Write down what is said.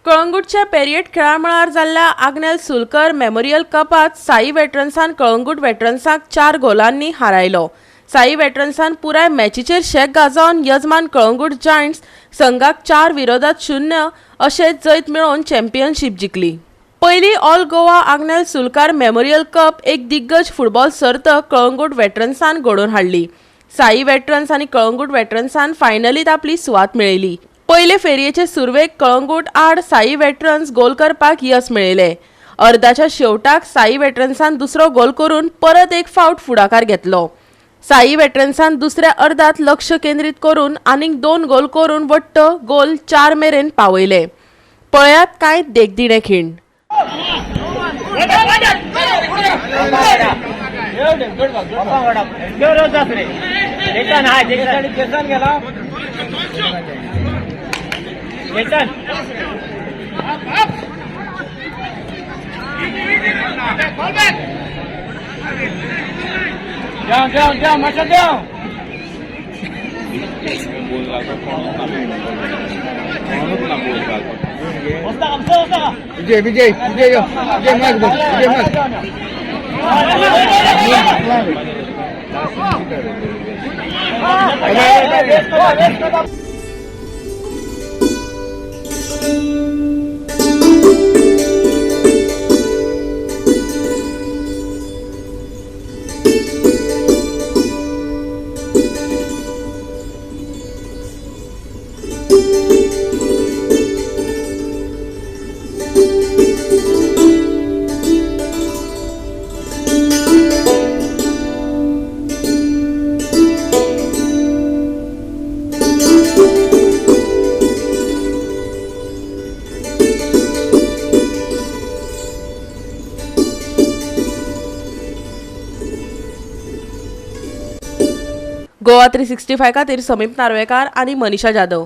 कळंगूटच्या पेरियट खेळा मळार जाल्ल्या आग्नेल सुलकर मेमोरियल कपात साई वेटरन्सान कळंगूट वेटरन्साक 4 गोलांनी हारायलो। साई वेटरन्सान पुराय मॅचीचेर शेक गाजोवन यजमान कळंगूट जायंट्स संघाक 4-0 अशें जैत मेळोवन चॅम्पियनशीप जिखली। पयली all Goa Agnel Sulkar memorial cup एक दिग्गज फुटबॉल सर्त कळंगूट वेटरन्सान घडोवन हाडली। साई वेटरन्स आनी कळंगूट वेटरन्सान फायनलीत आपली सुवात मेळयली। पयले फेरयेचे सुरवेक कळंगूट आड साई वेटरन्स गोल करपाक यश मेळयले। अर्दाच्या शेवटाक साई वेटरन्सान दुसरो गोल करून परत एक फावट फुडाकार घेतलो। साई वेटरन्सान दुसऱ्या अर्धात लक्ष केंद्रीत करून आनीक 2 गोल करून वट्ट गोल 4 मेरेन पावयले। पळयात कांय देखदिणे खीण। Down, marcha down. Vijay, Goa 365 खातीर समीप नार्वेकार आनी मनीषा जाधव।